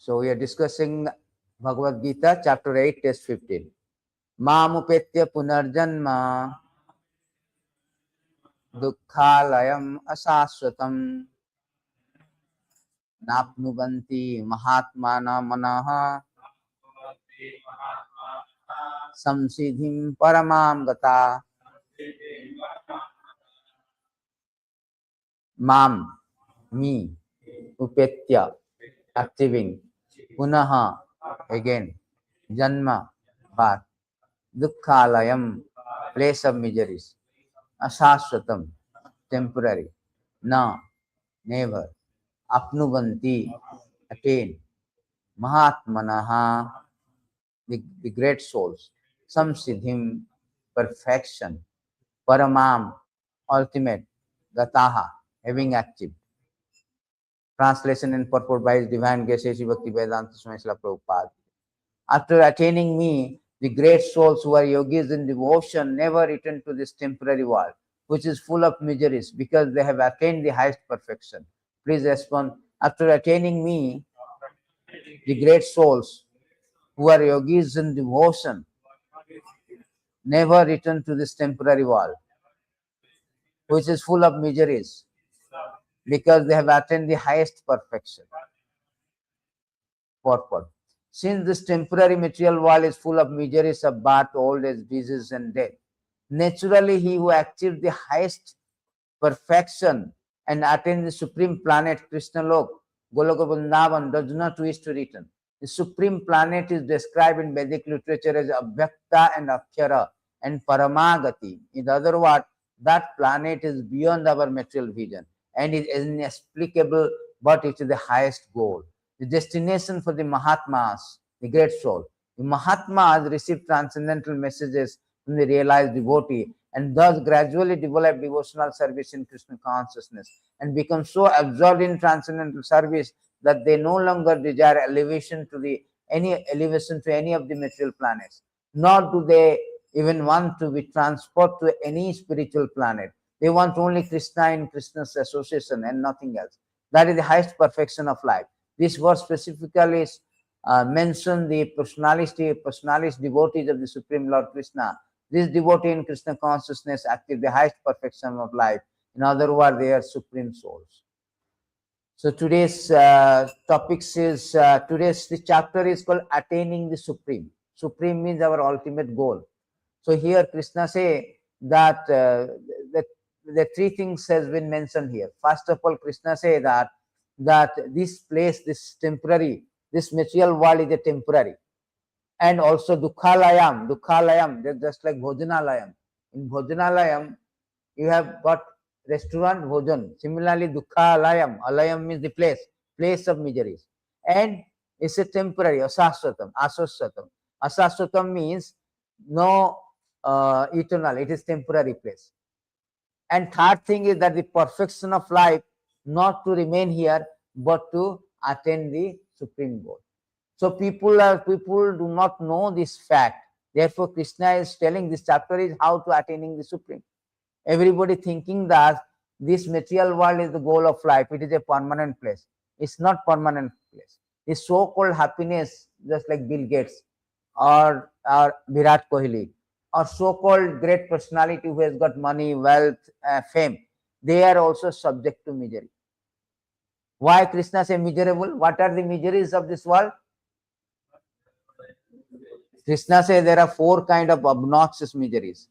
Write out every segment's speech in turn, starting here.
So we are discussing Bhagavad Gita, chapter 8, text 15. Mamupetya punarjanma dukkhalayam asaswatam napnuvanti mahatmana manaha samsiddhim paramam gata. Mam, me, upetya, achieving, punaha, again, janma, birth, dukkhalayam, place of miseries, asaswatam, temporary, na, never, apnuvanti, attain, mahatmanaha, the great souls, samsiddhim, perfection, paramam, ultimate, gataha, having achieved. Translation and purport by His Divine Grace Sri Bhakti Vedanta Swami Srila Prabhupada. After attaining me, the great souls who are yogis in devotion never return to this temporary world, which is full of miseries, because they have attained the highest perfection. Please respond. After attaining me, the great souls who are yogis in devotion never return to this temporary world, which is full of miseries, because they have attained the highest perfection. Purport. Since this temporary material world is full of miseries of birth, old age, disease, and death, naturally he who achieved the highest perfection and attained the supreme planet, Krishna Lok, Goloka Vrindavan, does not wish to return. The supreme planet is described in Vedic literature as Abhyakta and Akshara and Paramagati. In other words, that planet is beyond our material vision and is inexplicable, but it is the highest goal. The destination for the Mahatmas, the great soul. The Mahatmas receive transcendental messages from the realized devotee and thus gradually develop devotional service in Krishna consciousness and become so absorbed in transcendental service that they no longer desire elevation to any of the material planets, nor do they even want to be transported to any spiritual planet. They want only Krishna in Krishna's association and nothing else. That is the highest perfection of life. This verse specifically mentions the personalist devotees of the Supreme Lord Krishna. This devotee in Krishna consciousness achieve the highest perfection of life. In other words, they are supreme souls. So today's today's chapter is called Attaining the Supreme. Supreme means our ultimate goal. So here Krishna say that the three things has been mentioned here. First of all, Krishna say that this place, this material world is a temporary. And also dukkhalayam, just like bhojanalayam. In bhojanalayam, you have got restaurant bhojan. Similarly, alayam means the place of miseries. And it's a temporary, asaswatam. Asaswatam means no eternal, it is temporary place. And third thing is that the perfection of life, not to remain here, but to attain the supreme goal. So people do not know this fact. Therefore, Krishna is telling this chapter is how to attaining the supreme. Everybody thinking that this material world is the goal of life. It is a permanent place. It's not permanent place. The so-called happiness, just like Bill Gates or Virat Kohli, or so-called great personality who has got money, wealth, fame, they are also subject to misery. Why Krishna say miserable? What are the miseries of this world? Krishna says there are 4 kinds of obnoxious miseries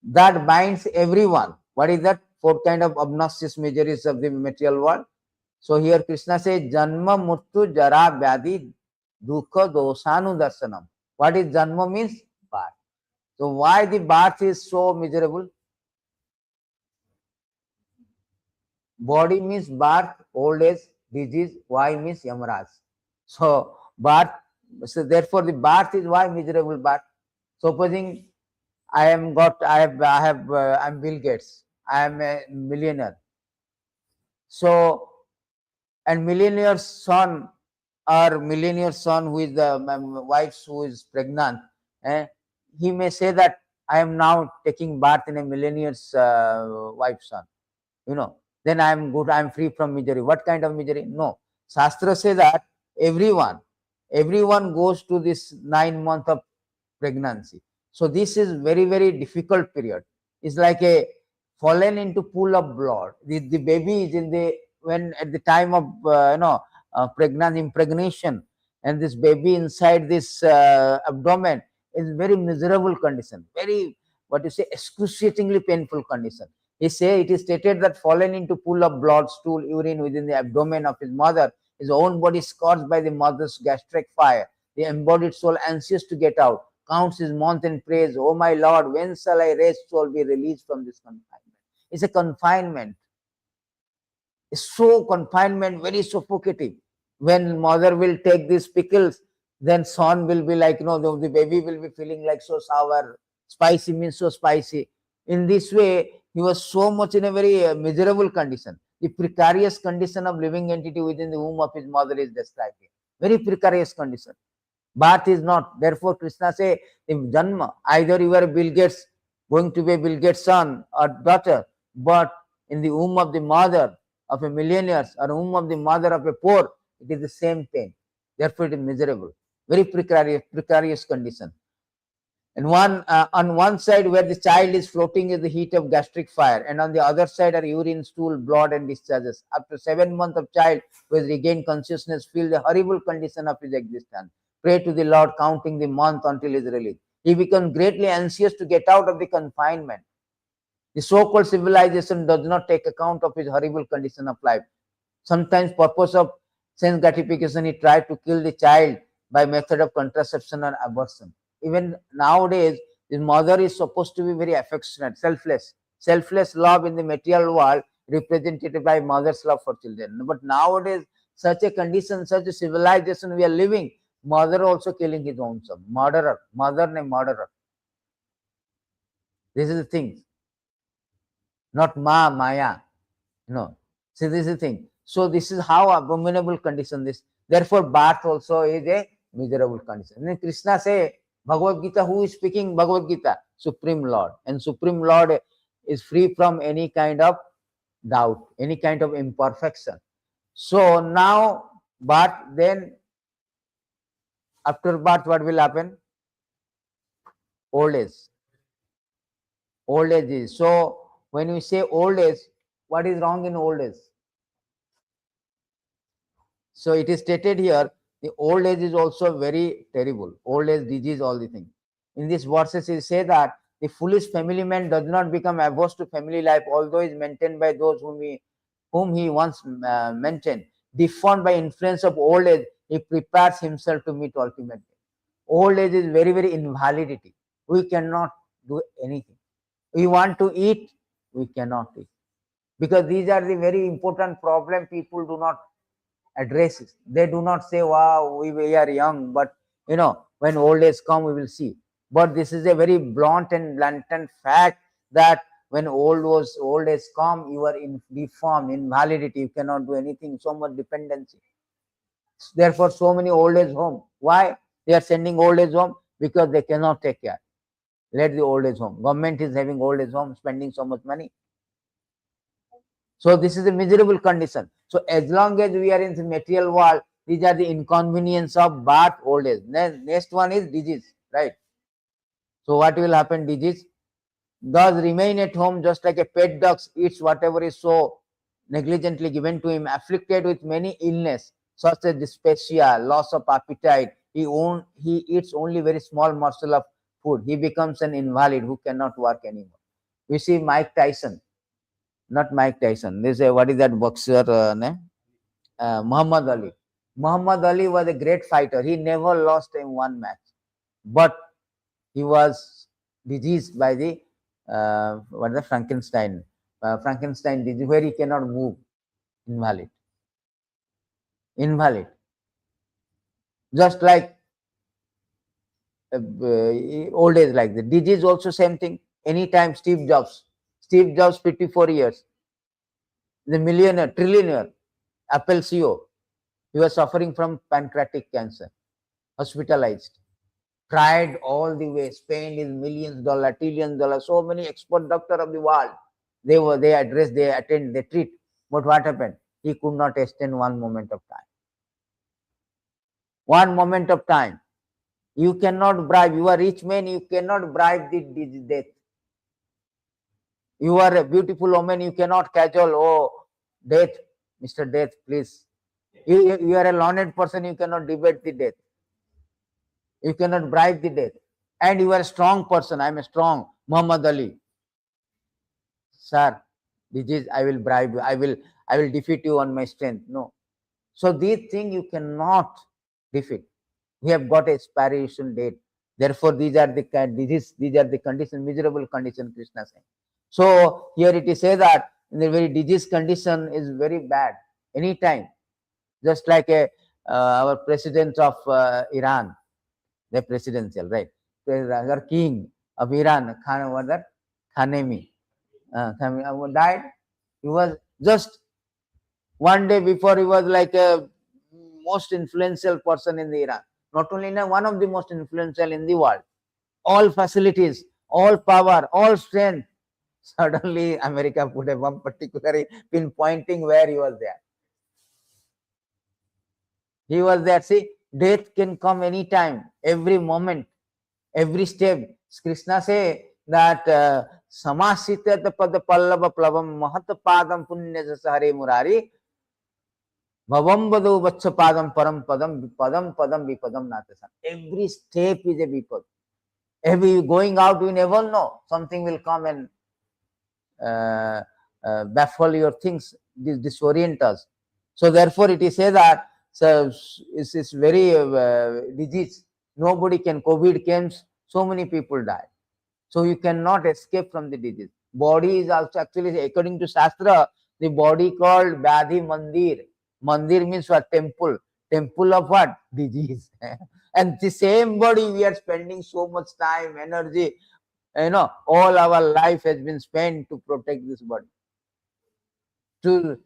that binds everyone. What is that? 4 kinds of obnoxious miseries of the material world. So here Krishna says Janma Murtu Jara Vyadhi Dukha Dosanu Darsanam. What is Janma means? Birth. So why the birth is so miserable? Body means birth, old age, disease. Why means Yamaraj. So birth. So therefore, the birth is why miserable birth. Supposing I'm Bill Gates. I am a millionaire. So, and millionaire's son or millionaire son who is the wife who is pregnant, he may say that I am now taking birth in a millionaire's wife's son. Then I am good. I am free from misery. What kind of misery? No. Shastra say that everyone goes to this 9 month of pregnancy. So this is very, very difficult period. It's like a fallen into pool of blood. The baby is in the, when at the time of impregnation, and this baby inside this abdomen is very miserable condition, very, what you say, excruciatingly painful condition. He say it is stated that fallen into pool of blood, stool, urine within the abdomen of his mother, his own body scorched by the mother's gastric fire, the embodied soul anxious to get out, counts his month and prays, "Oh my Lord, when shall I rest soul be released from this confinement?" It's a confinement. It's so confinement, very suffocating. When mother will take these pickles, then son will be like, the baby will be feeling like so sour. Spicy means so spicy. In this way, he was so much in a very miserable condition. The precarious condition of living entity within the womb of his mother is described here. Very precarious condition. Birth is not. Therefore, Krishna say, if Janma, either you are Bill Gates, going to be a Bill Gates son or daughter, but in the womb of the mother of a millionaire or womb of the mother of a poor, it is the same pain. Therefore, it is miserable. Very precarious condition. And on one side where the child is floating in the heat of gastric fire, and on the other side are urine, stool, blood, and discharges. After 7 months of child who has regained consciousness, feel the horrible condition of his existence. Pray to the Lord, counting the month until his release. He becomes greatly anxious to get out of the confinement. The so-called civilization does not take account of his horrible condition of life. Sometimes, purpose of sense gratification, he tried to kill the child by method of contraception or abortion. Even nowadays, the mother is supposed to be very affectionate, selfless love in the material world, represented by mother's love for children. But nowadays, such a condition, such a civilization we are living, mother also killing his own son, murderer, mother named murderer. This is the thing, not Maya. No. So this is the thing. So this is how abominable condition this. Therefore, birth also is a miserable condition. And then Krishna say, Bhagavad Gita, who is speaking Bhagavad Gita? Supreme Lord. And Supreme Lord is free from any kind of doubt, any kind of imperfection. So now, but then after birth, what will happen? Old age. Old age is. So when we say old age, what is wrong in old age? So it is stated here, the old age is also very terrible. Old age, disease, all the things. In these verses, it say that the foolish family man does not become averse to family life, although is maintained by those whom he once maintained. Deformed by influence of old age, he prepares himself to meet ultimate death. Old age is very, very invalidity. We cannot do anything. We want to eat, we cannot eat. Because these are the very important problem people do not address it. They do not say, wow, we are young, but when old age come, we will see. But this is a very blunt and blatant fact that when old age come, you are in deformed, invalidity, you cannot do anything, so much dependency. Therefore, so many old age home. Why? They are sending old age home because they cannot take care. Let the old age home. Government is having old age home, spending so much money. So this is a miserable condition. So as long as we are in the material world, these are the inconvenience of birth, old age. Then next one is disease, right? So what will happen? Disease. Thus remain at home just like a pet dog eats whatever is so negligently given to him, afflicted with many illness such as dyspepsia, loss of appetite. He eats only very small morsel of food. He becomes an invalid who cannot work anymore. We see Mike Tyson. Not Mike Tyson. They say, what is that boxer name? Muhammad Ali. Muhammad Ali was a great fighter. He never lost in one match. But he was diseased by the Frankenstein disease, where he cannot move. Invalid. Just like old age like the disease also same thing. Anytime Steve Jobs, 54 years, the millionaire, trillionaire, Apple CEO, he was suffering from pancreatic cancer, hospitalized, tried all the way, spent his millions dollar, trillions dollar, so many expert doctor of the world. They address, they attend, they treat. But what happened? He could not extend one moment of time. One moment of time. You cannot bribe. You are rich man, you cannot bribe the death. You are a beautiful woman, you cannot cajole, oh, death, Mr. Death, please. You are a learned person, you cannot debate the death. You cannot bribe the death. And you are a strong person. I am a strong Muhammad Ali. Sir, disease, I will bribe you. I will defeat you on my strength. No. So these things you cannot defeat. We have got a expiration date. Therefore, these are the disease, these are the conditions, miserable condition, Krishna saying. So here it is said that in the very disease condition is very bad anytime. Just like our president of Iran, the presidential, right? Our king of Iran, Khan, was that Khanemi, died. He was just one day before, he was like a most influential person in the Iran. Not only one of the most influential in the world. All facilities, all power, all strength. Suddenly, America put a bomb, particularly pinpointing where he was there. He was there. See, death can come anytime, every moment, every step. Krishna say that samasita pada pallava plavam mahat padam punya sahare murari bhavam vado vacha padam param padam padam padam vipadam natasam. Every step is a vipad. Every going out, you never know. Something will come and baffle your things, disorient us. So therefore it is said that it's very disease. Nobody can. COVID came, so many people died. So you cannot escape from the disease. Body is also actually, according to Shastra, the body called Vyadhi Mandir. Mandir means what? Temple. Temple of what? Disease. And the same body, we are spending so much time, energy, all our life has been spent to protect this body, to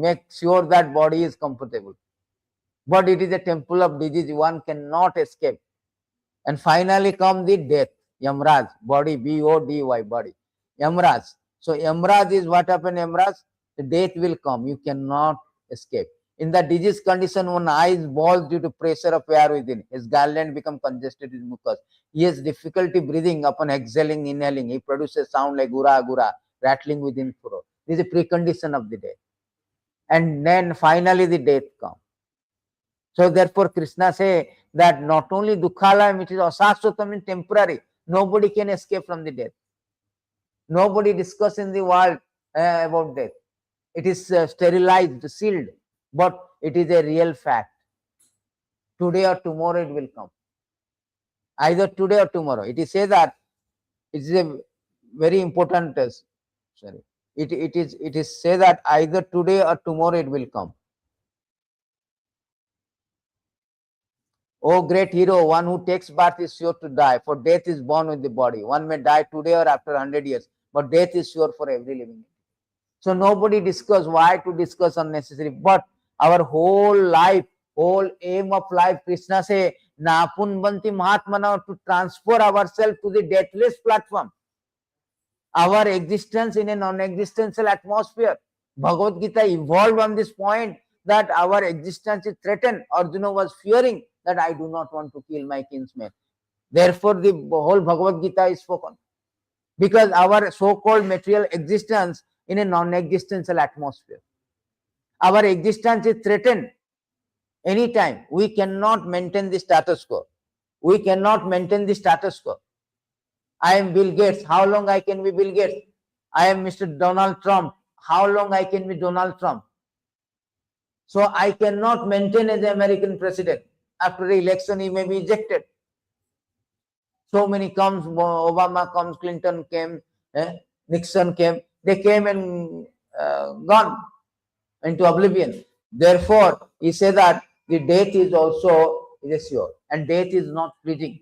make sure that body is comfortable. But it is a temple of disease, one cannot escape. And finally come the death, Yamraj, body, B-O-D-Y, body, Yamraj. So Yamraj is what happened, Yamraj? The death will come, you cannot escape. In the disease condition, one eyes balls due to pressure of air within. His gallbladder become congested, his mucus. He has difficulty breathing upon exhaling, inhaling. He produces sound like gura gura, rattling within throat. This is a precondition of the death. And then finally the death comes. So therefore Krishna say that not only dukhalayam, it is asashvatam, means temporary. Nobody can escape from the death. Nobody discuss in the world about death. It is sterilized, sealed, but it is a real fact. Today or tomorrow it will come. Either today or tomorrow. It is said that it is a very important sorry. It is said that either today or tomorrow it will come. Oh great hero, one who takes birth is sure to die, for death is born with the body. One may die today or after 100 years, but death is sure for every living. So nobody discuss. Why to discuss unnecessary? But our whole life, whole aim of life, Krishna say, Napun Banti Mahatmana, to transfer ourselves to the deathless platform. Our existence in a non-existential atmosphere. Bhagavad Gita evolved on this point that our existence is threatened. Arjuna was fearing that I do not want to kill my kinsman. Therefore, the whole Bhagavad Gita is spoken. Because our so-called material existence in a non-existential atmosphere. Our existence is threatened anytime. We cannot maintain the status quo. We cannot maintain the status quo. I am Bill Gates. How long I can be Bill Gates? I am Mr. Donald Trump. How long I can be Donald Trump? So I cannot maintain as the American president. After the election, he may be ejected. So many comes, Obama comes, Clinton came, Nixon came. They came and gone into oblivion. Therefore, he said that the death is also sure, and death is not fleeting.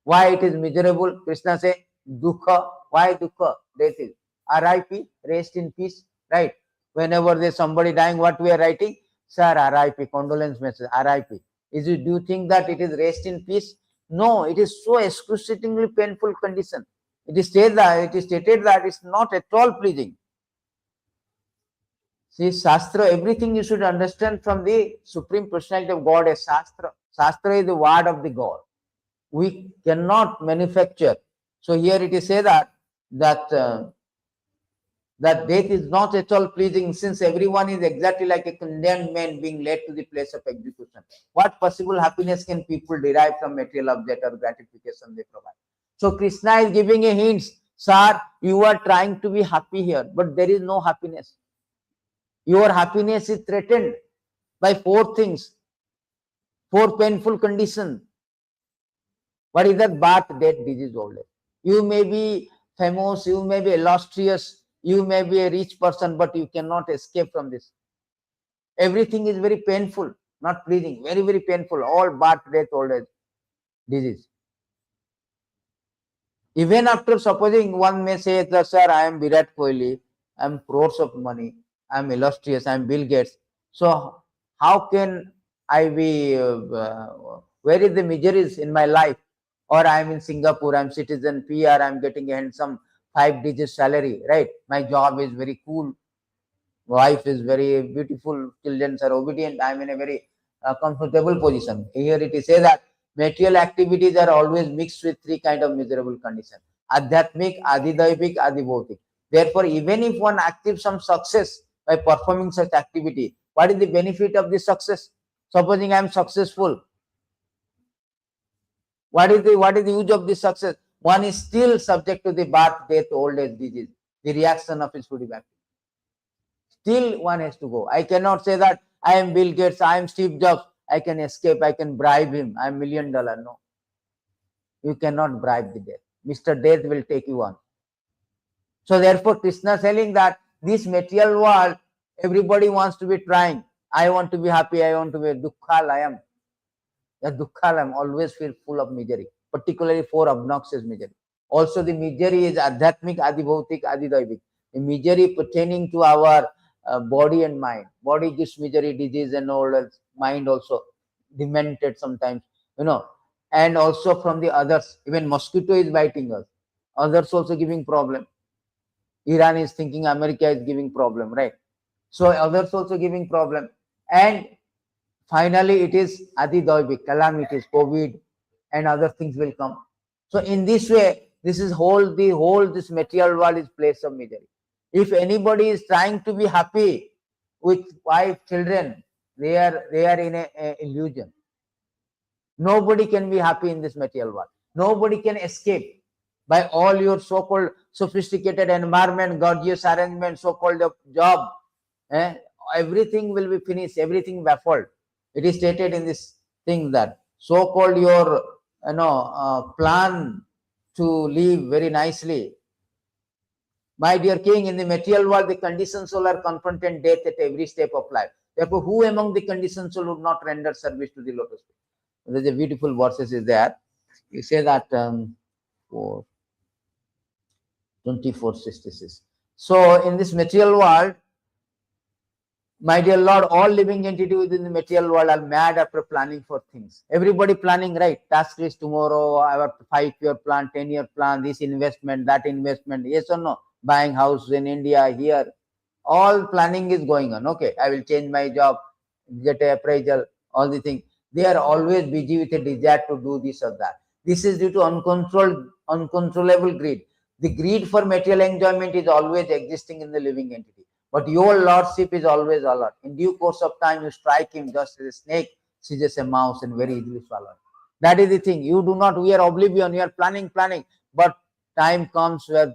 Why it is miserable? Krishna say, dukha. Why dukha? Death is R.I.P. Rest in peace. Right? Whenever there's somebody dying, what we are writing? Sir, R.I.P. Condolence message. R.I.P. Do you think that it is rest in peace? No, it is so excruciatingly painful condition. It is stated that it's not at all pleasing. See, Shastra, everything you should understand from the Supreme Personality of God as Shastra. Shastra is the word of the God. We cannot manufacture. So here it is said that that death is not at all pleasing, since everyone is exactly like a condemned man being led to the place of execution. What possible happiness can people derive from material object or gratification they provide? So Krishna is giving a hint, sir, you are trying to be happy here, but there is no happiness. Your happiness is threatened by four things, four painful conditions. What is that? Birth, death, disease, old age. You may be famous, you may be illustrious, you may be a rich person, but you cannot escape from this. Everything is very painful, not pleasing, very, very painful. All birth, death, old age, disease. Even after supposing one may say that, sir, I am Virat Kohli, I am crores of money, I am illustrious, I am Bill Gates. So how can I be, where is the miseries in my life? Or I am in Singapore, I am citizen PR, I am getting a handsome 5-digit salary, right? My job is very cool, wife is very beautiful, children are obedient, I am in a very comfortable position. Here it is say that material activities are always mixed with three kind of miserable conditions: adhyatmic, adhidaivik, adhibhautik. Therefore, even if one achieves some success by performing such activity, what is the benefit of this success? Supposing I am successful, what is the use of this success? One is still subject to the birth, death, old age, disease, the reaction of his food activity. Still one has to go. I cannot say that I am Bill Gates, I am Steve Jobs, I can escape, I can bribe him, I am $1 million. No, you cannot bribe the death. Mr. Death will take you on. So therefore, Krishna is telling that this material world, everybody wants to be trying. I want to be happy, I want to be dukkhalayam. The dukkhalayam always feel full of misery, particularly for obnoxious misery. Also, the misery is adhyatmic, adhibhautik, adhidaivik. The misery pertaining to our body and mind. Body gives misery, disease, and all else. Mind also demented sometimes, and also from the others. Even mosquito is biting us. Others also giving problem. Iran is thinking America is giving problem, right? So others also giving problem. And finally, it is adhidaivik, calamities, COVID, and other things will come. So in this way, this is this material world is place of misery. If anybody is trying to be happy with wife, children, they are in a illusion. Nobody can be happy in this material world. Nobody can escape by all your so-called sophisticated environment, gorgeous arrangement, so-called job. Everything will be finished, everything baffled. It is stated in this thing that so-called your plan to live very nicely. My dear king, in the material world, the conditioned soul are confronting death at every step of life. Therefore, who among the conditioned soul would not render service to the lotus feet? There's a beautiful verses is there. You say that 2466. So in this material world, my dear Lord, all living entities within the material world are mad after planning for things. Everybody planning, right? Task list tomorrow, our 5-year plan, 10-year plan, this investment, that investment, yes or no? Buying house in India, here. All planning is going on. Okay, I will change my job, get a appraisal, all the things. They are always busy with a desire to do this or that. This is due to uncontrollable greed. The greed for material enjoyment is always existing in the living entity. But your lordship is always alert. In due course of time, you strike him just as a snake seizes a mouse and very easily swallowed. That is the thing. You do not, we are oblivion, you are planning, but time comes where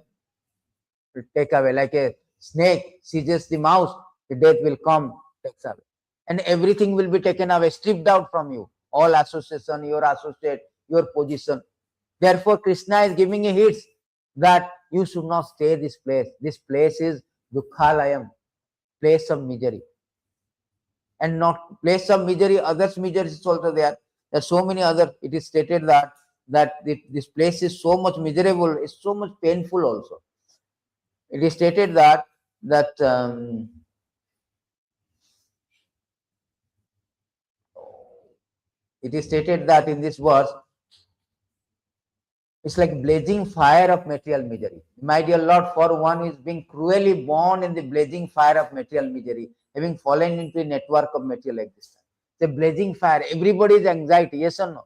it take away. Like a snake seizes the mouse, the death will come, takes away. And everything will be taken away, stripped out from you. All association, your associate, your position. Therefore, Krishna is giving a hint that you should not stay this place. This place is Dukkhalayam, place of misery. And not place of misery, others' misery is also there. There are so many other, it is stated that this place is so much miserable, it's so much painful also. It is stated that it is stated that in this verse, It's like blazing fire of material misery. My dear Lord, for one who is being cruelly born in the blazing fire of material misery, having fallen into a network of material existence. The blazing fire, everybody's anxiety, yes or no?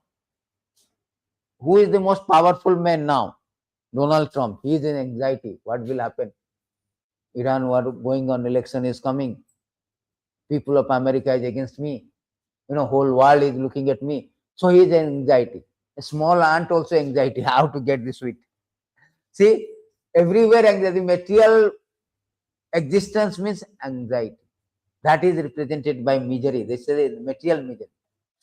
Who is the most powerful man now? Donald Trump. He is in anxiety. What will happen? Iran, what going on, election is coming. People of America is against me. Whole world is looking at me. So he is in anxiety. A small ant also anxiety. How to get this sweet? See, everywhere anxiety. Material existence means anxiety. That is represented by misery. They say material misery.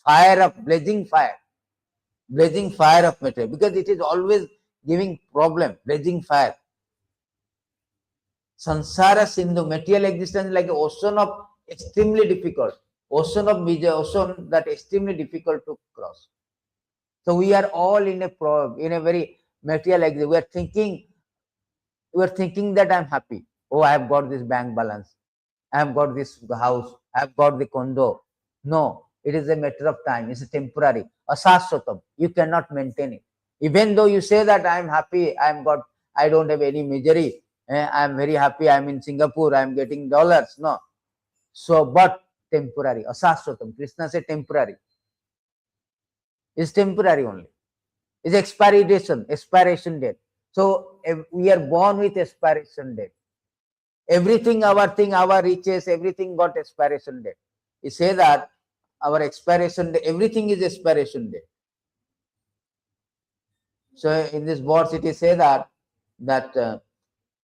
Fire of blazing fire of material, because it is always giving problem. Blazing fire. Sansara Sindhu, material existence like an ocean of extremely difficult. Ocean of misery, ocean that extremely difficult to cross. So we are all in a very material existence. We are thinking that I'm happy. Oh, I have got this bank balance. I have got this house. I have got the condo. No, it is a matter of time. It's a temporary. Asaswatam. You cannot maintain it. Even though you say that I'm happy, I don't have any misery. I'm very happy. I'm in Singapore. I'm getting dollars. No. So, but temporary. Asaswatam. Krishna said temporary. It's temporary only. It's expiration date. So we are born with expiration date. Everything, our riches, everything got expiration date. You say that our expiration date, everything is expiration date. So in this verse, it is say that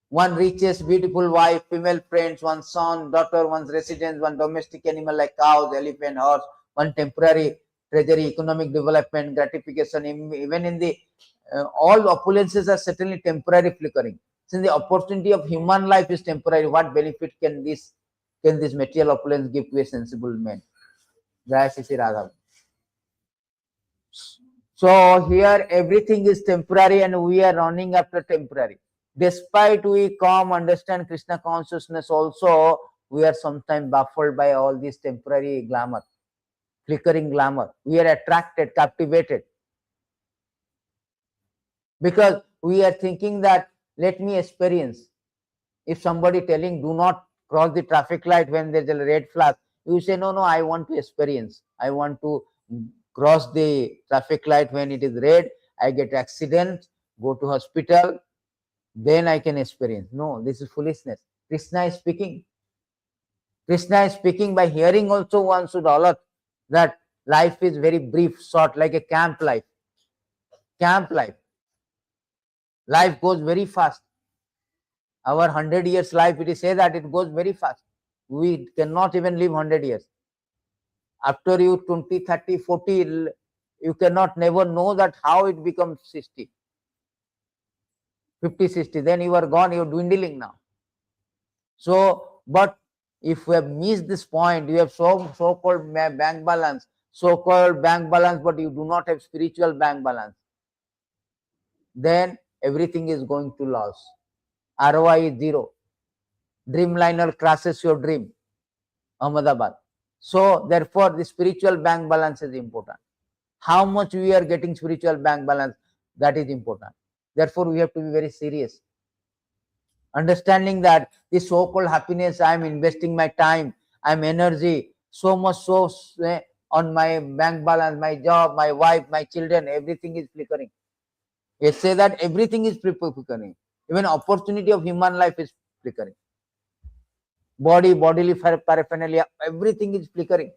one reaches beautiful wife, female friends, one son, daughter, one's residence, one domestic animal like cows, elephant, horse, one temporary treasury, economic development, gratification. Even in the all opulences are certainly temporary, flickering. Since the opportunity of human life is temporary, what benefit can this material opulence give to a sensible man? Jai Sri Radha. So here everything is temporary and we are running after temporary. Despite we understand Krishna consciousness also, we are sometimes baffled by all this temporary glamour, flickering glamour. We are attracted, captivated. Because we are thinking that let me experience. If somebody telling do not cross the traffic light when there's a red flag, you say no, I want to experience. I want to cross the traffic light when it is red. I get accident, go to hospital, then I can experience. No, this is foolishness. Krishna is speaking. Krishna is speaking by hearing also one should alert that life is very brief, short, like a camp life. Camp life. Life goes very fast. Our 100 years life, it is say that it goes very fast. We cannot even live 100 years. After you 20, 30, 40, you cannot never know that how it becomes 60. 50, 60. Then you are gone, you are dwindling now. So, but if we have missed this point, you have so-called bank balance, but you do not have spiritual bank balance, then everything is going to loss. ROI is zero. Dreamliner crashes your dream. Ahmedabad. So therefore, the spiritual bank balance is important. How much we are getting spiritual bank balance, that is important. Therefore, we have to be very serious. Understanding that this so-called happiness, I am investing my time, I'm energy, so much on my bank balance, my job, my wife, my children, everything is flickering. They say that everything is flickering. Even opportunity of human life is flickering. Bodily paraphernalia, everything is flickering.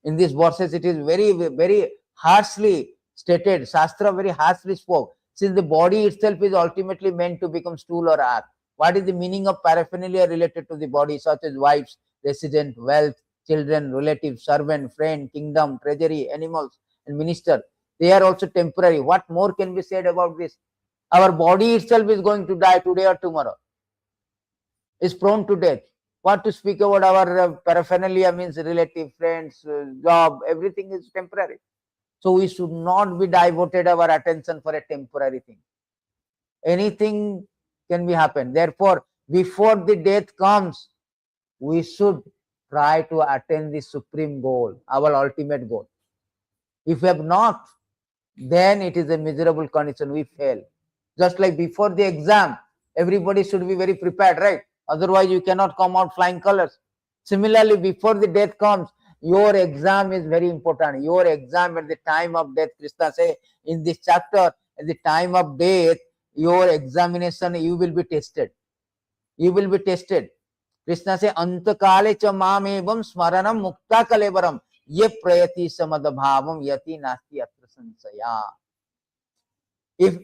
In these verses, it is very, very harshly stated. Shastra very harshly spoke. Since the body itself is ultimately meant to become stool or earth, what is the meaning of paraphernalia related to the body, such as wives, resident, wealth, children, relatives, servant, friend, kingdom, treasury, animals, and minister? They are also temporary. What more can be said about this? Our body itself is going to die today or tomorrow. Is prone to death. What to speak about our paraphernalia means relative, friends, job, everything is temporary. So we should not be devoted our attention for a temporary thing. Anything can be happen. Therefore, before the death comes, we should try to attain the supreme goal, our ultimate goal. If we have not, then it is a miserable condition. We fail. Just like before the exam, everybody should be very prepared, right? Otherwise, you cannot come out flying colors. Similarly, before the death comes, your exam is very important. Your exam at the time of death, Krishna say in this chapter, at the time of death, your examination, you will be tested. You will be tested. Krishna say, Antakale cha mamevam smaranam mukta kalevaram ye prayati samadabhavam yati nasti atra sansaya. If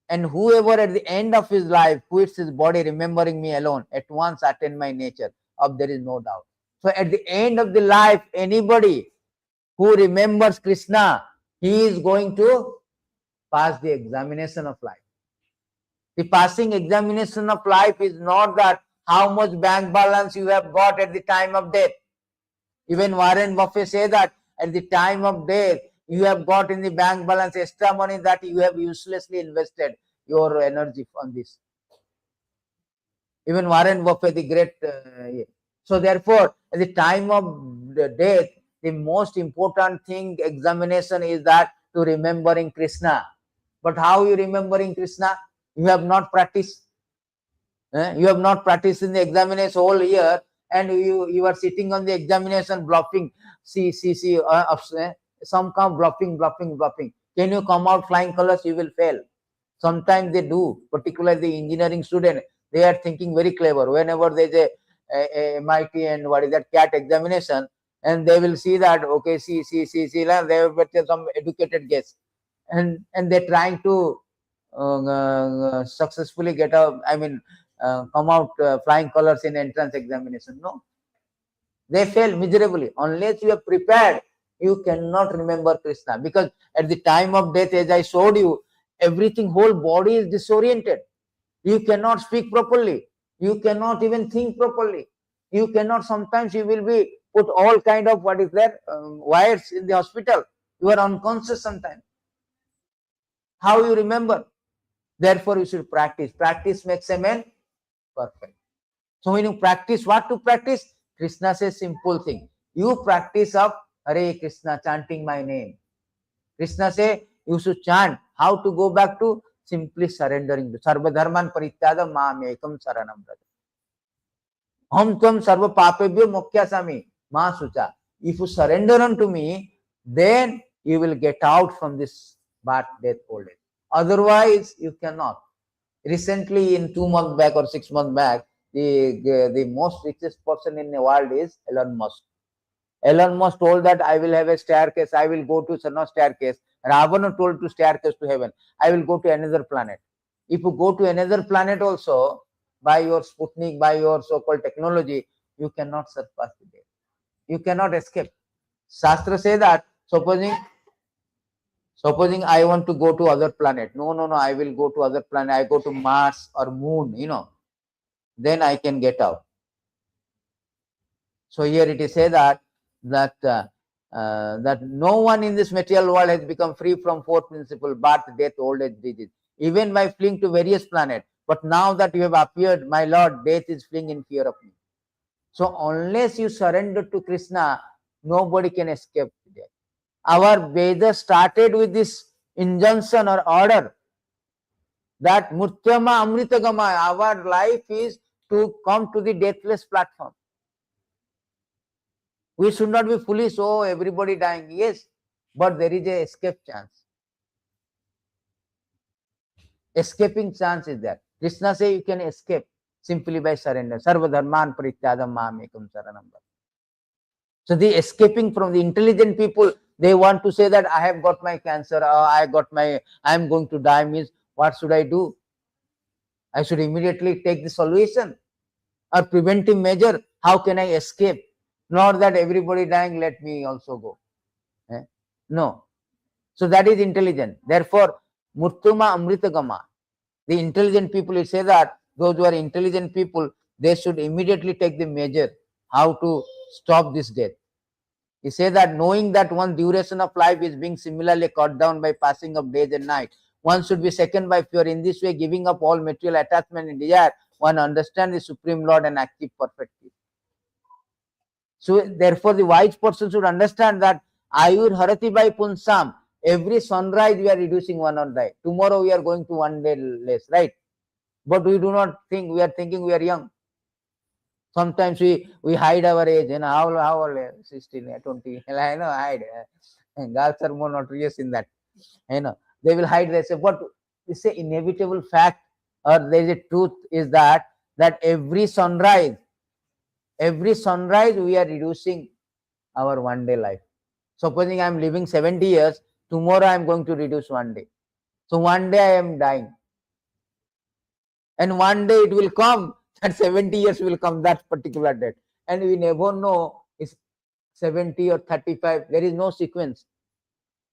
and whoever at the end of his life quits his body remembering me alone, at once attain my nature, of there is no doubt. So at the end of the life, anybody who remembers Krishna, he is going to pass the examination of life. The passing examination of life is not that how much bank balance you have got at the time of death. Even Warren Buffett say that at the time of death, you have got in the bank balance extra money that you have uselessly invested your energy on this. Even Warren Buffett, the great. So therefore, at the time of the death, the most important thing, examination, is that to remembering Krishna. But how you remembering Krishna? You have not practiced. You have not practiced in the examination whole year, and you are sitting on the examination bluffing. See, some come bluffing. Can you come out flying colors? You will fail. Sometimes they do, particularly the engineering student. They are thinking very clever. Whenever there is a MIT and what is that CAT examination, and they will see that, okay, see, they will get some educated guess, and they're trying to successfully get out. I mean, come out flying colors in entrance examination. No, they fail miserably. Unless you are prepared, you cannot remember Krishna, because at the time of death, as I showed you, everything, whole body is disoriented. You cannot speak properly. You cannot even think properly. You cannot. Sometimes you will be put all kind of what is there wires in the hospital. You are unconscious sometimes. How you remember? Therefore, you should practice. Practice makes a man perfect. So when you practice, what to practice? Krishna says simple thing. You practice of Hare Krishna, chanting my name. Krishna say you should chant. How to go back to? Simply surrendering to Sarva Dharman Parityada Mam Ekam Saranam Braja. Hum Tvam Sarva Papebhyo Mokshyasami Ma Sucha. If you surrender unto me, then you will get out from this birth, death, old age. Otherwise, you cannot. Recently, in 2 months back or 6 months back, the most richest person in the world is Elon Musk. Elon Musk told that I will have a staircase. I will go to no staircase. Ravana told to staircase to heaven. I will go to another planet. If you go to another planet also, by your Sputnik, by your so-called technology, you cannot surpass the death. You cannot escape. Shastra say that supposing I want to go to other planet. No, I will go to other planet. I go to Mars or Moon, then I can get out. So here it is said that no one in this material world has become free from four principles: birth, death, old age, disease, even by fleeing to various planets. But now that you have appeared, my Lord, death is fleeing in fear of me. So unless you surrender to Krishna, nobody can escape death. Our Vedas started with this injunction or order that Murtyama Amritagama, our life is to come to the deathless platform. We should not be foolish, oh, everybody dying. Yes, but there is a escape chance. Escaping chance is there. Krishna says you can escape simply by surrender. Sarva dharman parityadam mam ekam saranam. So the escaping from the intelligent people, they want to say that I have got my cancer, I am going to die, means what should I do? I should immediately take the solution or preventive measure. How can I escape? Not that everybody dying, let me also go. No. So that is intelligent. Therefore, Murtuma Amritagama. The intelligent people, it says that those who are intelligent people, they should immediately take the measure how to stop this death. He says that knowing that one duration of life is being similarly cut down by passing of days and night, one should be second by fear. In this way, giving up all material attachment and desire, one understands the Supreme Lord and achieve perfect peace. So therefore, the wise person should understand that Ayur Harati by Punsam, Every sunrise we are reducing 1 day. Tomorrow we are going to 1 day less, right? But we do not think, we are thinking we are young. Sometimes we hide our age, how old, 16, 20, hide. Girls are more notorious in that, they will hide, they say, but it's an inevitable fact, or there is a truth, is that every sunrise we are reducing our 1 day life. Supposing I am living 70 years, tomorrow I am going to reduce 1 day. So 1 day I am dying. And 1 day it will come, that 70 years will come, that particular date. And we never know it's 70 or 35. There is no sequence.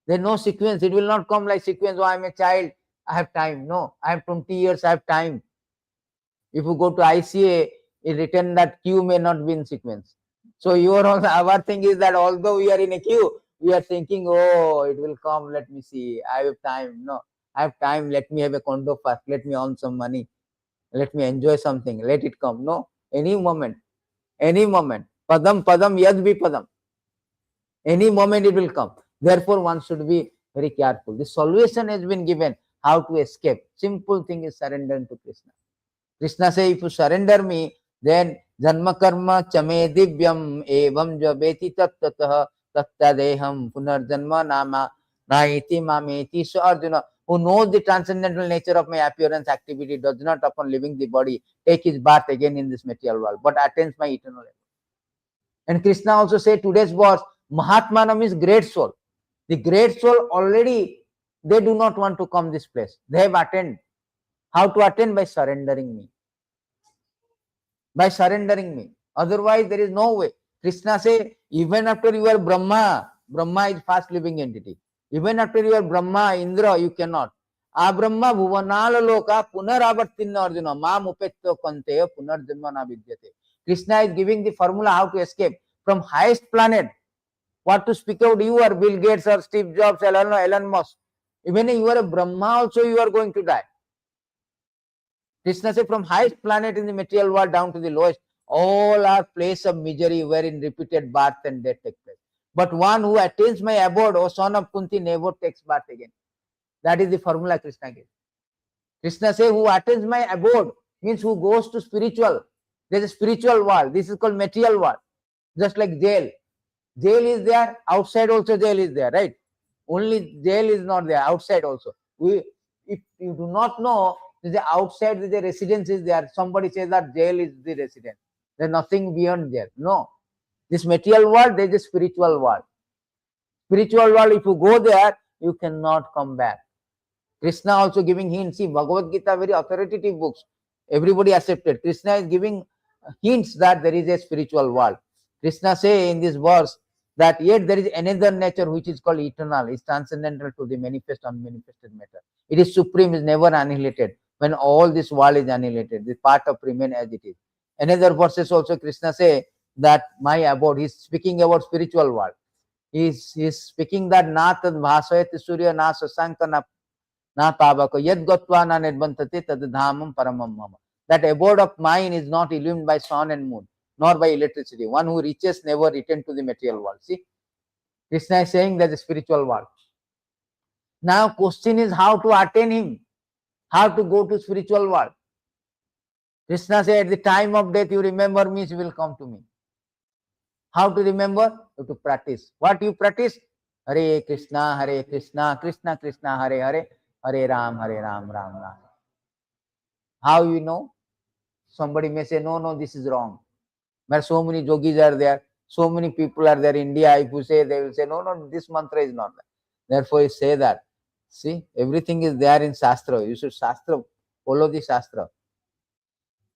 There is no sequence. It will not come like sequence. Oh, I am a child, I have time. No, I have 20 years, I have time. If you go to ICA, it written that queue may not be in sequence. So our thing is that although we are in a queue, we are thinking, oh, it will come, let me see, I have time. No, I have time, let me have a condo first, let me earn some money, let me enjoy something, let it come. No, any moment, padam yad bhi padam, any moment it will come. Therefore one should be very careful. The solution has been given, how to escape. Simple thing is surrender to Krishna. Krishna says, if you surrender me, then janma karma chame divyam evam jabeti tattatah tattadeham punarjanma nama naiti mameti. So Arjuna, who knows the transcendental nature of my appearance activity, does not upon leaving the body take his birth again in this material world, but attains my eternal life. And Krishna also said today's verse, Mahatmanam is great soul. The great soul already, they do not want to come this place. They have attained. How to attain? By surrendering me. By surrendering me. Otherwise, there is no way. Krishna says, even after you are Brahma, Brahma is fast living entity. Even after you are Brahma, Indra, you cannot. Abrahma bhuvanala loka punaravartinna Arjuna mam upetto kanteya punarjanma na vidyate. Krishna is giving the formula how to escape from highest planet. What to speak out, you are Bill Gates or Steve Jobs, Elon Musk. Even if you are a Brahma also, you are going to die. Krishna says, from highest planet in the material world down to the lowest, all are place of misery wherein repeated birth and death take place. But one who attains my abode, O son of Kunti, never takes birth again. That is the formula Krishna gives. Krishna says, who attains my abode means who goes to spiritual. There is a spiritual world. This is called material world. Just like jail. Jail is there, outside also jail is there, right? Only jail is not there, outside also. If you do not know, the outside the residence is there. Somebody says that jail is the residence. There's nothing beyond there. No. This material world, there is a spiritual world. Spiritual world, if you go there, you cannot come back. Krishna also giving hints. See, Bhagavad Gita, very authoritative books. Everybody accepted. Krishna is giving hints that there is a spiritual world. Krishna say in this verse that yet there is another nature which is called eternal, is transcendental to the manifest unmanifested matter. It is supreme, is never annihilated. When all this world is annihilated, the part of remain as it is. Another verses also Krishna say that my abode, he is speaking about spiritual world. He is speaking that na tad bhasayati surya na sasanka na tabaka yad gatva na nirbantate tad dhamam paramam mama. That abode of mine is not illumined by sun and moon, nor by electricity. One who reaches never return to the material world. See, Krishna is saying that the spiritual world. Now question is how to attain him, how to go to spiritual world. Krishna said, at the time of death, you remember me, you will come to me. How to remember? You have to practice. What you practice? Hare Krishna, Krishna Krishna, Hare Hare, Hare Ram, Ram Ram. How you know? Somebody may say, no, this is wrong. But so many yogis are there, so many people are there in India. If you say, they will say, no, this mantra is not there. Therefore, you say that. See, everything is there in Shastra. You should Shastra, follow the Shastra.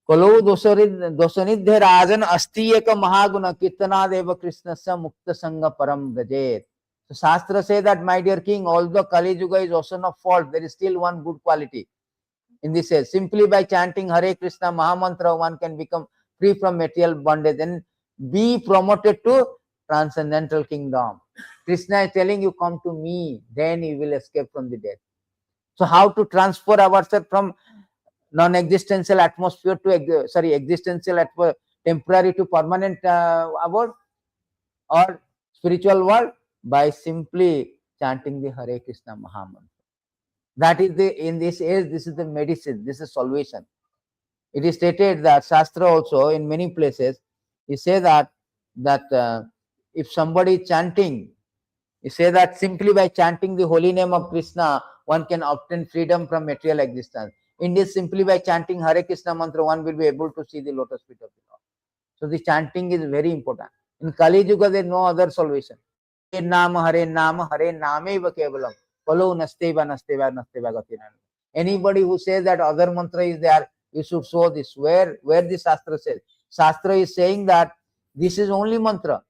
Kalo dosanidhe rajan asti eka mahaguna kirtana deva krishnasya mukta sangha param brajet. So Shastra say that, my dear king, although Kali Yuga is ocean of fault, there is still one good quality. In this case, simply by chanting Hare Krishna Mahamantra, one can become free from material bondage and be promoted to transcendental kingdom. Krishna is telling you, come to me, then you will escape from the death. So how to transfer ourselves from non-existential atmosphere to existential atmosphere, temporary to permanent abode or spiritual world? By simply chanting the Hare Krishna Mahamantra. That is in this age, this is the medicine, this is salvation. It is stated that Shastra also in many places, he say that if somebody is chanting, he say that simply by chanting the holy name of Krishna, one can obtain freedom from material existence. In this, simply by chanting Hare Krishna mantra, one will be able to see the lotus feet of the Lord. So the chanting is very important. In Kali Yuga, there is no other salvation. Hare Nameva Kevalam. Kalo Nasteva Nasteva Nasteva Gatinam. Anybody who says that other mantra is there, you should show this. Where the Shastra says. Shastra is saying that this is only mantra.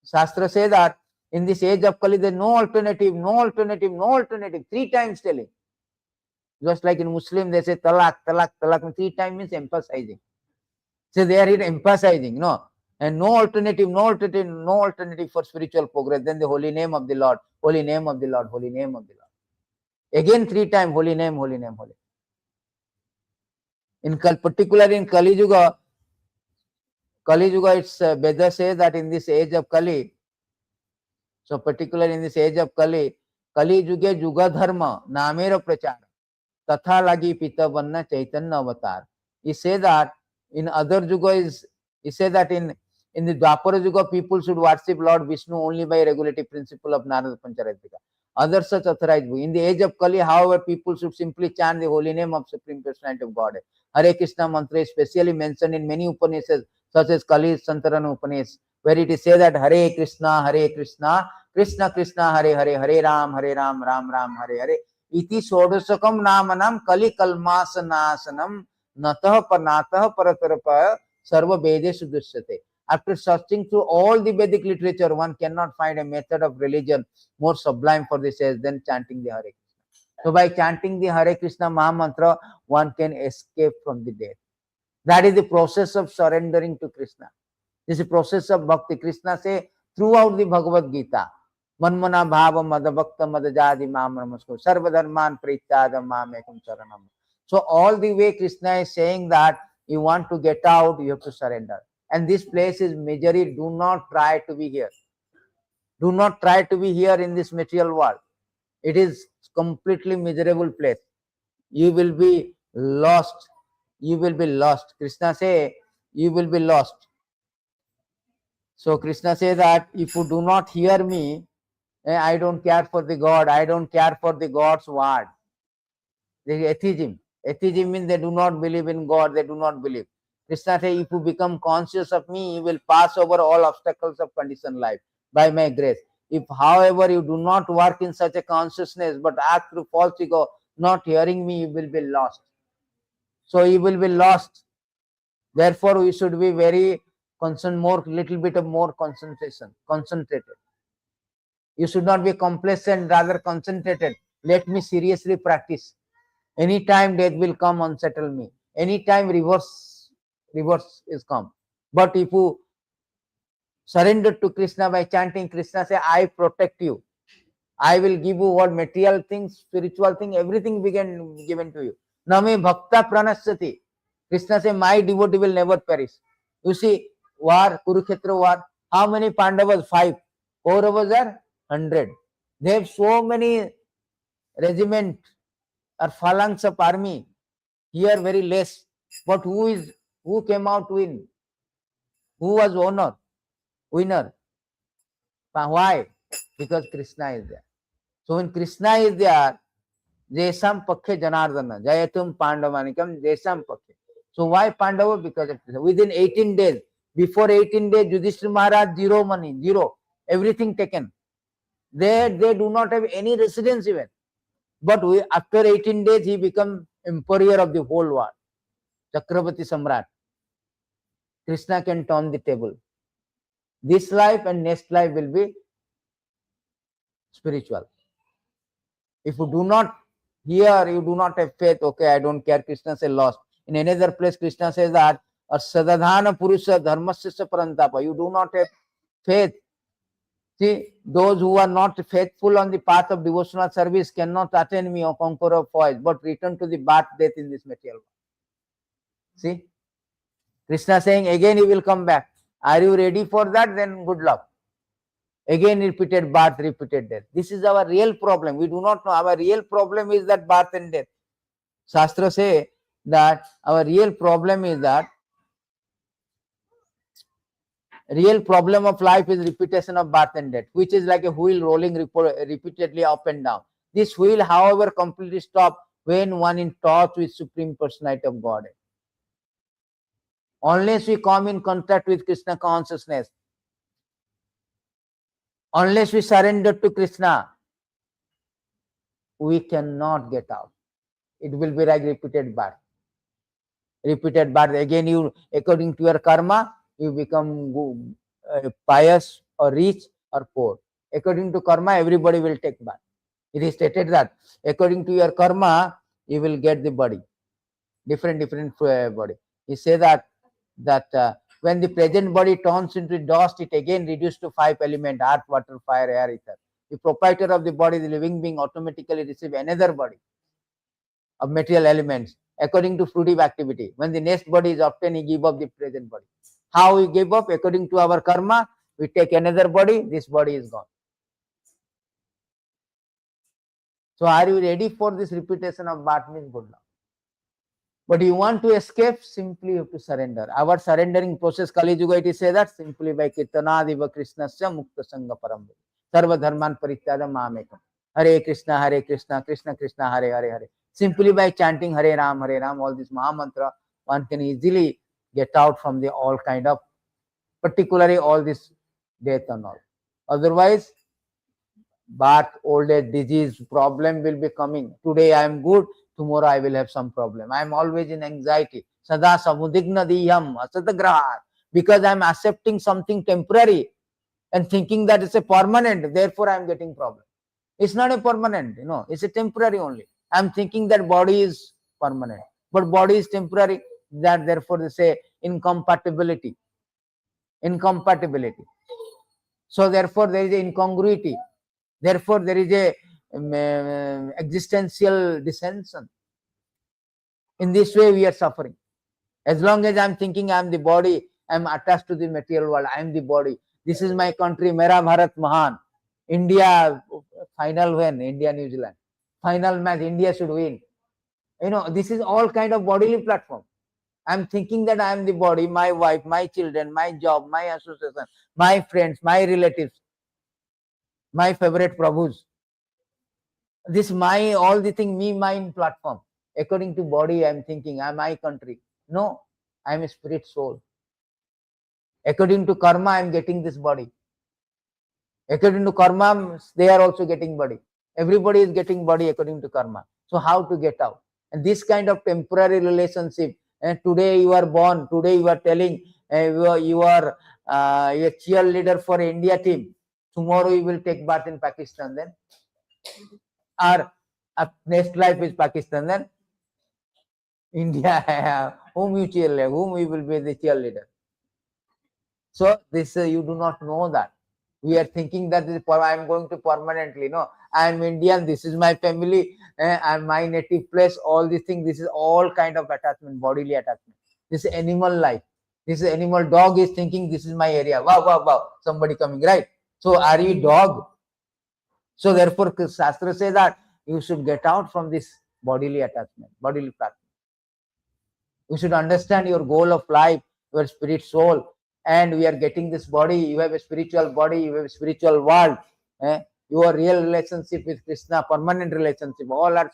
Shastra says that in this age of Kali, there is no alternative, no alternative, no alternative. 3 times telling. Just like in Muslim, they say talak, talak, talak. 3 times means emphasizing. So they are here emphasizing, no. And no alternative, no alternative, no alternative for spiritual progress. Then the holy name of the Lord, holy name of the Lord, holy name of the Lord. Again 3 times, holy name, holy name, holy. In particularly in Kali Yuga, it's Veda says that in this age of Kali, so particularly in this age of Kali, Kali Yuga Yuga Dharma, Namera Prachara, Tatha Lagi Pita Vanna Chaitanya Avatar. He says that in other Yuga he said that in the Dwapara Yuga, people should worship Lord Vishnu only by regulative principle of Narada Pancharatrika. Other such authorized. In the age of Kali, however, people should simply chant the holy name of Supreme Personality of Godhead. Hare Krishna mantra is specially mentioned in many Upanishads, such as Kali Santarana Upanishad, where it is said that Hare Krishna, Krishna Krishna, Hare Hare, Hare Ram, Ram Ram, Hare Hare. Iti Shodasakam Namanam Kali Kalmasanasanam Natah Panatah Paratarapa Sarva Vedeshu Dushyate. After searching through all the Vedic literature, one cannot find a method of religion more sublime for this age than chanting the Hare Krishna. So by chanting the Hare Krishna Mahamantra, one can escape from the death. That is the process of surrendering to Krishna. This is the process of bhakti. Krishna say throughout the Bhagavad Gita, Manmana Bhava Mada Bhakta Madajadi Mam Namasko Sarva Dharman Prityadam Mamekam Saranam. So all the way Krishna is saying that you want to get out, you have to surrender. And this place is misery. Do not try to be here. Do not try to be here in this material world. It is completely miserable place. You will be lost. You will be lost. Krishna say, you will be lost. So Krishna says that if you do not hear me, I don't care for the God. I don't care for the God's word. The atheism. Atheism means they do not believe in God. They do not believe. Krishna says, if you become conscious of me, you will pass over all obstacles of conditioned life by my grace. If, however, you do not work in such a consciousness, but act through false ego, not hearing me, you will be lost. So you will be lost. Therefore, we should be very little bit of more concentration, concentrated. You should not be complacent, rather concentrated. Let me seriously practice. Anytime death will come, unsettle me. Anytime reverse is come. But if you surrender to Krishna by chanting, Krishna say, I protect you. I will give you what material things, spiritual thing, everything given to you. Name bhakta pranasyati. Krishna say, my devotee will never perish. You see, war, Kurukshetra war, how many Pandavas? 5. Kauravas are 100. They have so many regiment or phalanx of army. Here very less. But who came out win? Who was winner? Why? Because Krishna is there. So when Krishna is there, Jesam Pakhe Janardana, Jayatum Pandavanikam, Jesam Pakhe. So why Pandava? Because of Krishna. Within 18 days, before 18 days, Yudhishthira Maharaj, zero money, zero, everything taken. They do not have any residence even. But after 18 days, he become emperor of the whole world. Chakravarti Samrat. Krishna can turn the table. This life and next life will be spiritual. If you do not hear, you do not have faith, okay, I don't care, Krishna says lost. In another place, Krishna says that, Sadadhana Purusha Dharmasya Parantapa, you do not have faith. See, those who are not faithful on the path of devotional service cannot attain me or conquer of voice, but return to the birth, death in this material world. See, Krishna saying again he will come back. Are you ready for that? Then good luck. Again repeated birth, repeated death. This is our real problem. We do not know. Our real problem is that birth and death. Shastra say that our real problem is that real problem of life is repetition of birth and death, which is like a wheel rolling repeatedly up and down. This wheel, however, completely stops when one in touch with Supreme Personality of Godhead. Unless we come in contact with Krishna consciousness, unless we surrender to Krishna, we cannot get out. It will be like repeated birth. Repeated birth. Again, you, according to your karma, you become pious or rich or poor. According to karma, everybody will take birth. It is stated that according to your karma, you will get the body, different body. He say that when the present body turns into dust, it again reduced to 5 elements: earth, water, fire, air, ether. The proprietor of the body, the living being, automatically receive another body of material elements according to fruitive activity. When the next body is obtained, he give up the present body. How we give up? According to our karma, we take another body, this body is gone. So are you ready for this repetition of birth? Means good luck. But you want to escape, simply you have to surrender. Our surrendering process, Kali Yuga, it is say that simply by Kirtanadiva Krishnasya Mukta Sangha Param Sarva Dharman Parityada Mamekam. Hare Krishna, Krishna Krishna, Hare Hare. Simply by chanting Hare Ram, all this Maha Mantra, one can easily get out from the all kind of, particularly all this death and all. Otherwise, birth, old age, disease, problem will be coming. Today I am good, tomorrow I will have some problem. I am always in anxiety. Sada samudigna diyam asadagraha. Because I am accepting something temporary and thinking that it's a permanent, therefore I am getting problem. It's not a permanent, it's a temporary only. I am thinking that body is permanent, but body is temporary. That therefore they say incompatibility. So therefore there is a incongruity. Therefore there is a existential dissension. In this way we are suffering. As long as I am thinking I am the body, I am attached to the material world, I am the body. This is my country, Mera Bharat Mahan. India, final when? India, New Zealand. Final match, India should win. This is all kind of bodily platform. I am thinking that I am the body, my wife, my children, my job, my association, my friends, my relatives, my favorite Prabhus. This my, all the thing, me, mine platform. According to body, I am thinking, I am my country. No, I am a spirit soul. According to karma, I am getting this body. According to karma, they are also getting body. Everybody is getting body according to karma. So how to get out? And this kind of temporary relationship, and today you are born, today you are telling you are a cheerleader for India team. Tomorrow you will take birth in Pakistan then. Or next life is Pakistan then. India, whom you cheerleader, whom you will be the cheerleader. So this you do not know that. We are thinking that I am going to permanently. No, I am Indian. This is my family and my native place. All these things. This is all kind of attachment, bodily attachment. This is animal life. This is animal. Dog is thinking this is my area. Wow, wow, wow. Somebody coming, right? So are you dog? So therefore, Shastra says that you should get out from this bodily attachment, bodily platform. You should understand your goal of life, your spirit soul. And we are getting this body, you have a spiritual body, you have a spiritual world. Your real relationship with Krishna, permanent relationship, all are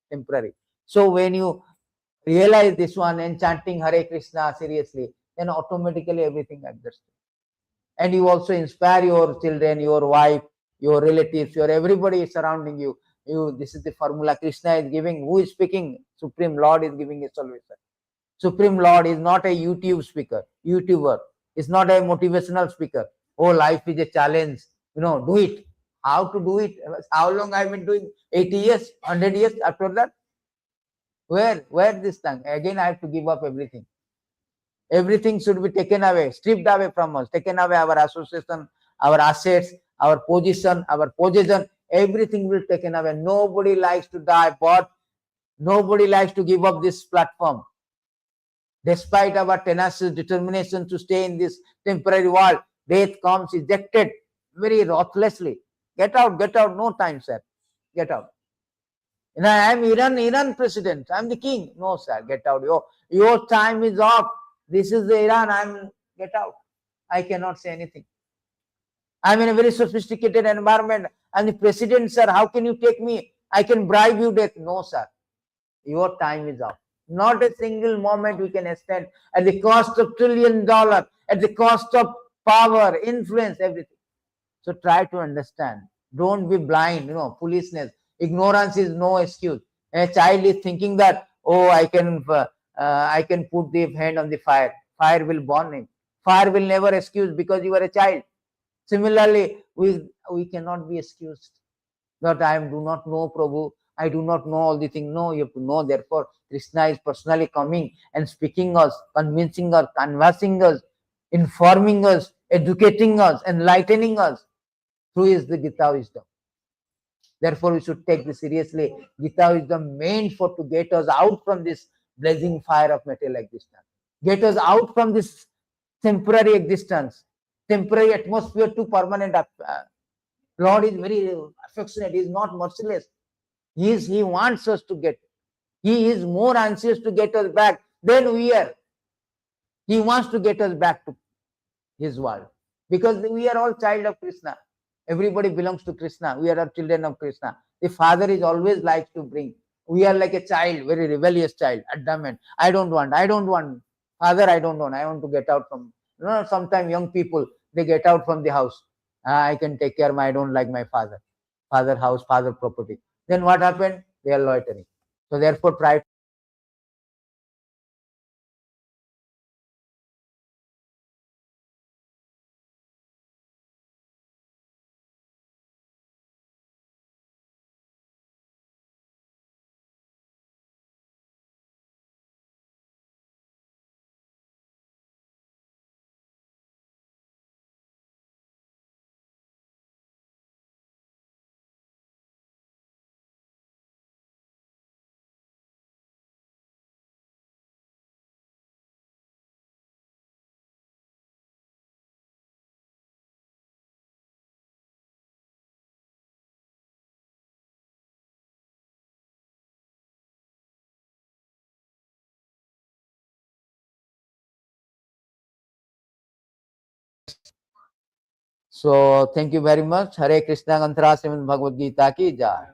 temporary. So when you realize this one and chanting Hare Krishna seriously, then automatically everything adjusts. And you also inspire your children, your wife, your relatives, your everybody surrounding you. This is the formula Krishna is giving. Who is speaking? Supreme Lord is giving a solution. Supreme Lord is not a YouTuber. It's not a motivational speaker. Oh, life is a challenge. Do it. How to do it? How long I've been doing? 80 years, 100 years after that? Where this thing? Again, I have to give up everything. Everything should be taken away, stripped away from us, taken away our association, our assets, our position, everything will be taken away. Nobody likes to die, but nobody likes to give up this platform. Despite our tenacious determination to stay in this temporary world, death comes ejected. very ruthlessly. Get out, no time, sir. Get out. I am Iran president. I am the king. No, sir, get out. Your time is up. This is the Iran. Get out. I cannot say anything. I am in a very sophisticated environment. I'm the president, sir. How can you take me? I can bribe you death. No, sir. Your time is up. Not a single moment we can extend at the cost of $1 trillion, at the cost of power, influence, everything. So try to understand. Don't be blind, foolishness. Ignorance is no excuse. A child is thinking that, oh, I can put the hand on the fire. Fire will burn him. Fire will never excuse because you are a child. Similarly, we cannot be excused. That I do not know Prabhu. I do not know all the things. No, you have to know. Therefore, Krishna is personally coming and speaking us, convincing us, conversing us, informing us, educating us, enlightening us through is the Gita wisdom. Therefore, we should take this seriously. Gita wisdom meant for to get us out from this blazing fire of material existence. Get us out from this temporary existence, temporary atmosphere to permanent. Lord is very affectionate. He is not merciless. He wants us to get. He is more anxious to get us back than we are. He wants to get us back to his world because we are all child of Krishna. Everybody belongs to Krishna. We are all children of Krishna. The father is always likes to bring. We are like a child, very rebellious child, adamant. I don't want. Father, I don't want. I want to get out from. Sometimes young people, they get out from the house. I can take care of I don't like my father. Father house, father property. Then what happened? They are loitering. So therefore, try So thank you very much. Hare Krishna Gantra Srimad Bhagavad Gita ki jai.